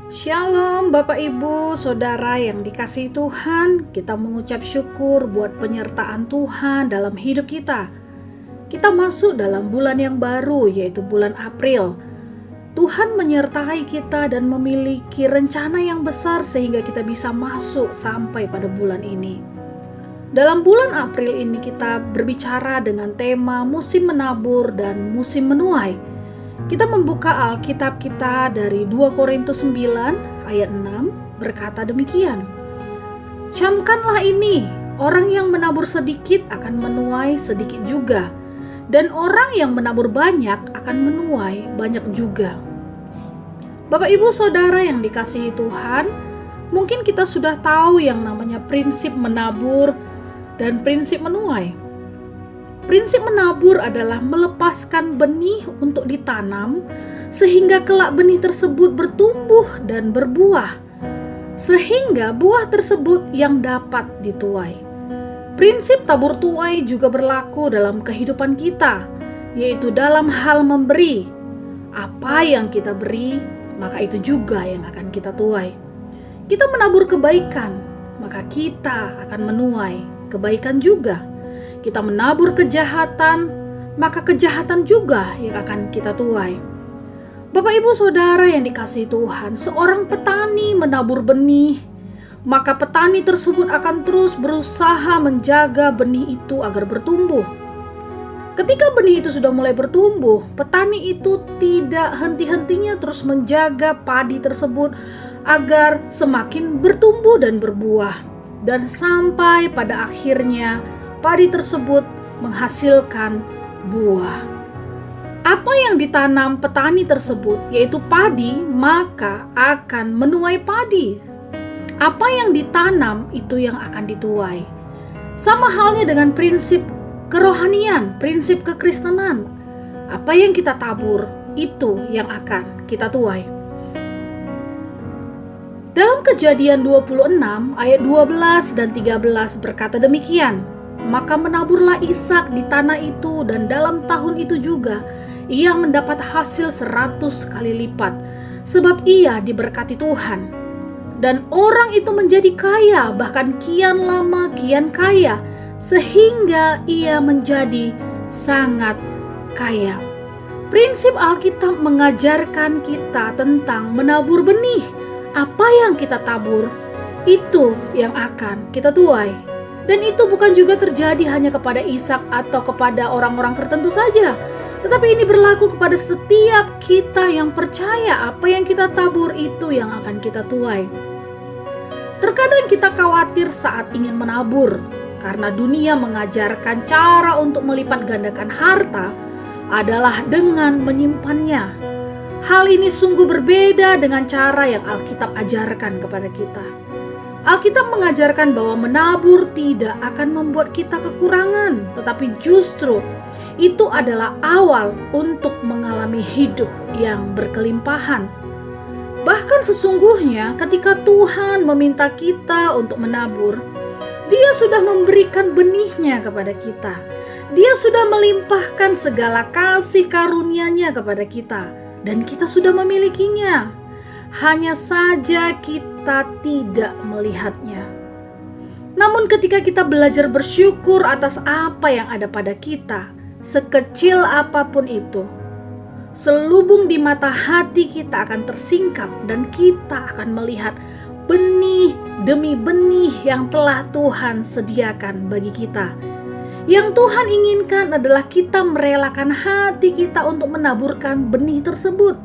Shalom Bapak Ibu, Saudara yang dikasihi Tuhan. Kita mengucap syukur buat penyertaan Tuhan dalam hidup kita. Kita masuk dalam bulan yang baru, yaitu bulan April. Tuhan menyertai kita dan memiliki rencana yang besar sehingga kita bisa masuk sampai pada bulan ini. Dalam bulan April ini kita berbicara dengan tema musim menabur dan musim menuai. Kita membuka Alkitab kita dari 2 Korintus 9 ayat 6 berkata demikian. Camkanlah ini, orang yang menabur sedikit akan menuai sedikit juga, dan orang yang menabur banyak akan menuai banyak juga. Bapak Ibu Saudara yang dikasihi Tuhan, mungkin kita sudah tahu yang namanya prinsip menabur dan prinsip menuai. Prinsip menabur adalah melepaskan benih untuk ditanam sehingga kelak benih tersebut bertumbuh dan berbuah, sehingga buah tersebut yang dapat dituai. Prinsip tabur tuai juga berlaku dalam kehidupan kita, yaitu dalam hal memberi. Apa yang kita beri, maka itu juga yang akan kita tuai. Kita menabur kebaikan, maka kita akan menuai kebaikan juga. Kita menabur kejahatan, maka kejahatan juga yang akan kita tuai. Bapak Ibu Saudara yang dikasihi Tuhan, seorang petani menabur benih, maka petani tersebut akan terus berusaha menjaga benih itu agar bertumbuh. Ketika benih itu sudah mulai bertumbuh, petani itu tidak henti-hentinya terus menjaga padi tersebut agar semakin bertumbuh dan berbuah. Dan sampai pada akhirnya padi tersebut menghasilkan buah. Apa yang ditanam petani tersebut, yaitu padi, maka akan menuai padi. Apa yang ditanam itu yang akan dituai. Sama halnya dengan prinsip kerohanian, prinsip kekristenan. Apa yang kita tabur, itu yang akan kita tuai. Dalam Kejadian 26 ayat 12 dan 13 berkata demikian. Maka menaburlah Ishak di tanah itu, dan dalam tahun itu juga ia mendapat hasil 100 kali lipat, sebab ia diberkati Tuhan. Dan orang itu menjadi kaya, bahkan kian lama kian kaya, sehingga ia menjadi sangat kaya. Prinsip Alkitab mengajarkan kita tentang menabur benih. Apa yang kita tabur, itu yang akan kita tuai. Dan itu bukan juga terjadi hanya kepada Ishak atau kepada orang-orang tertentu saja, tetapi ini berlaku kepada setiap kita yang percaya apa yang kita tabur itu yang akan kita tuai. Terkadang kita khawatir saat ingin menabur, karena dunia mengajarkan cara untuk melipat gandakan harta adalah dengan menyimpannya. Hal ini sungguh berbeda dengan cara yang Alkitab ajarkan kepada kita. Alkitab mengajarkan bahwa menabur tidak akan membuat kita kekurangan, tetapi justru itu adalah awal untuk mengalami hidup yang berkelimpahan. Bahkan sesungguhnya ketika Tuhan meminta kita untuk menabur, Dia sudah memberikan benihnya kepada kita. Dia sudah melimpahkan segala kasih karunia-Nya kepada kita, dan kita sudah memilikinya. Hanya saja kita tidak melihatnya. Namun ketika kita belajar bersyukur atas apa yang ada pada kita, sekecil apapun itu, selubung di mata hati kita akan tersingkap dan kita akan melihat benih demi benih yang telah Tuhan sediakan bagi kita. Yang Tuhan inginkan adalah kita merelakan hati kita untuk menaburkan benih tersebut,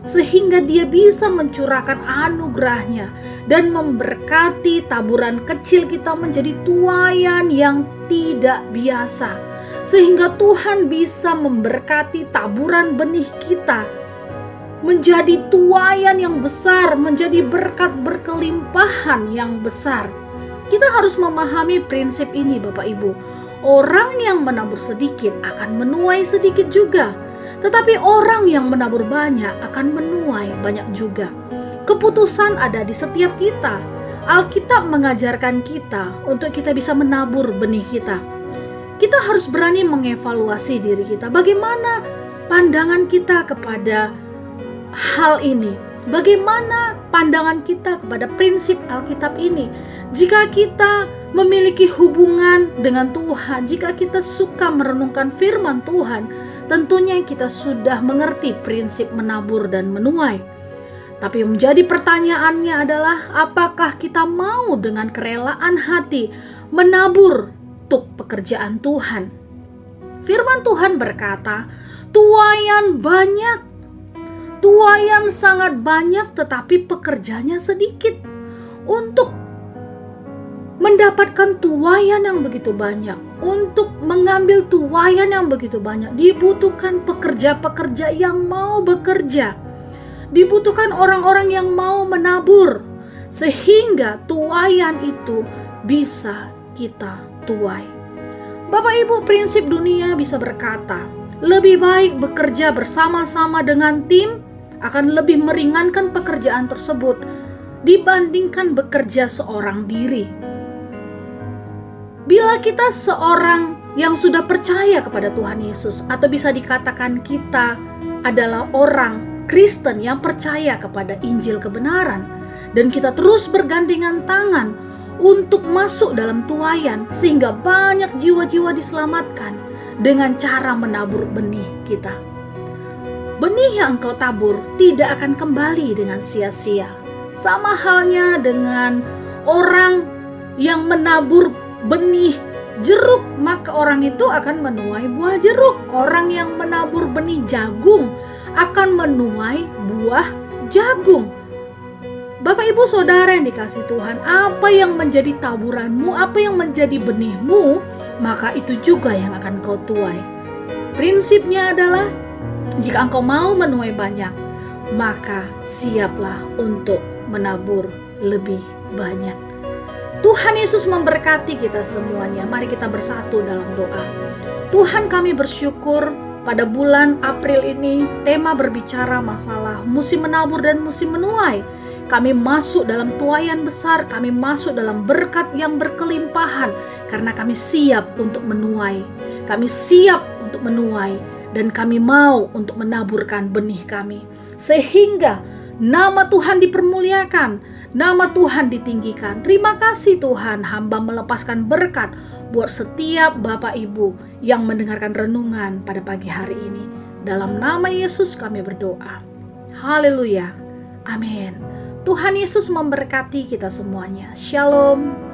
sehingga Dia bisa mencurahkan anugerah-Nya dan memberkati taburan kecil kita menjadi tuaian yang tidak biasa, sehingga Tuhan bisa memberkati taburan benih kita menjadi tuaian yang besar, menjadi berkat berkelimpahan yang besar. Kita harus memahami prinsip ini Bapak Ibu. Orang yang menabur sedikit akan menuai sedikit juga, tetapi orang yang menabur banyak akan menuai banyak juga. Keputusan ada di setiap kita. Alkitab mengajarkan kita untuk kita bisa menabur benih kita. Kita harus berani mengevaluasi diri kita. Bagaimana pandangan kita kepada hal ini? Bagaimana pandangan kita kepada prinsip Alkitab ini? Jika kita memiliki hubungan dengan Tuhan, jika kita suka merenungkan firman Tuhan, tentunya kita sudah mengerti prinsip menabur dan menuai. Tapi yang menjadi pertanyaannya adalah, apakah kita mau dengan kerelaan hati menabur untuk pekerjaan Tuhan? Firman Tuhan berkata, tuaian banyak, tuaian sangat banyak, tetapi pekerjanya sedikit. Untuk mendapatkan tuaian yang begitu banyak, untuk mengambil tuaian yang begitu banyak, dibutuhkan pekerja-pekerja yang mau bekerja. Dibutuhkan orang-orang yang mau menabur, sehingga tuaian itu bisa kita tuai. Bapak Ibu, prinsip dunia bisa berkata, lebih baik bekerja bersama-sama dengan tim akan lebih meringankan pekerjaan tersebut dibandingkan bekerja seorang diri. Bila kita seorang yang sudah percaya kepada Tuhan Yesus, atau bisa dikatakan kita adalah orang Kristen yang percaya kepada Injil kebenaran, dan kita terus bergandengan tangan untuk masuk dalam tuaian sehingga banyak jiwa-jiwa diselamatkan dengan cara menabur benih kita. Benih yang engkau tabur tidak akan kembali dengan sia-sia. Sama halnya dengan orang yang menabur benih jeruk, maka orang itu akan menuai buah jeruk. Orang yang menabur benih jagung akan menuai buah jagung. Bapak Ibu Saudara yang dikasihi Tuhan, apa yang menjadi taburanmu, apa yang menjadi benihmu, maka itu juga yang akan kau tuai. Prinsipnya adalah, jika engkau mau menuai banyak, maka siaplah untuk menabur lebih banyak. Tuhan Yesus memberkati kita semuanya. Mari kita bersatu dalam doa. Tuhan, kami bersyukur pada bulan April ini tema berbicara masalah musim menabur dan musim menuai. Kami masuk dalam tuaian besar, kami masuk dalam berkat yang berkelimpahan karena kami siap untuk menuai. Kami siap untuk menuai dan kami mau untuk menaburkan benih kami. Sehingga nama Tuhan dipermuliakan, nama Tuhan ditinggikan. Terima kasih Tuhan, hamba melepaskan berkat buat setiap Bapak Ibu yang mendengarkan renungan pada pagi hari ini. Dalam nama Yesus kami berdoa. Haleluya. Amin. Tuhan Yesus memberkati kita semuanya. Shalom.